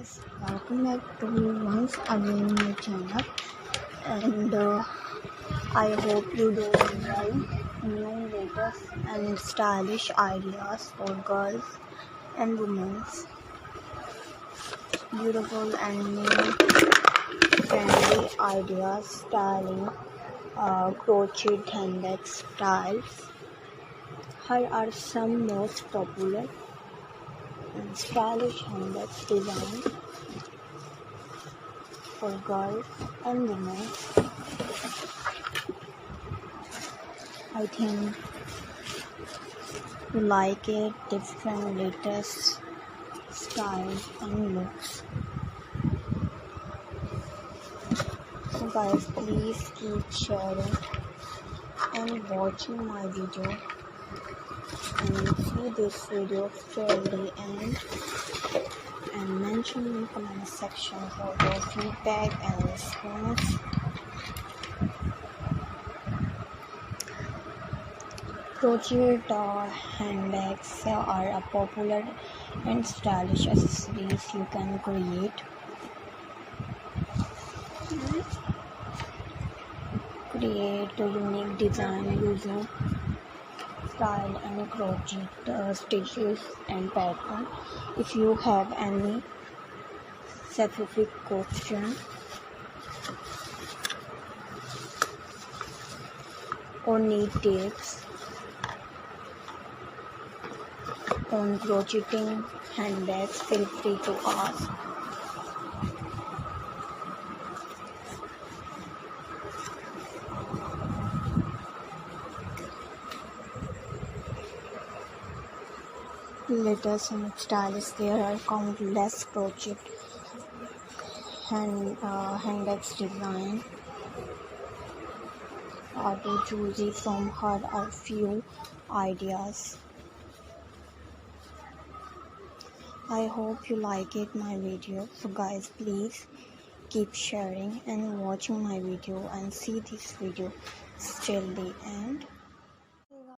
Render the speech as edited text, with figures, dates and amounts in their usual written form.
guys, welcome back to once again my channel, and I hope you do enjoy new latest and stylish ideas for girls and women, beautiful and new trendy ideas styling crochet handbag styles. Here are some most popular and stylish handbags designed for girls and women. I think you like it, different latest styles and looks. So guys, please keep sharing and watching my video and see this video till the end, and mention in the comment section for your feedback and response. Crochet handbags are a popular and stylish accessories you can create. Create a unique design using style and crochet stitches and pattern. If you have any specific question or need tips on crocheting handbags, feel free to ask. Latest and stylish, there are countless crochet handbags design to choose from. Here are few ideas. I hope you like it my video. So guys, please keep sharing and watching my video and see this video till the end.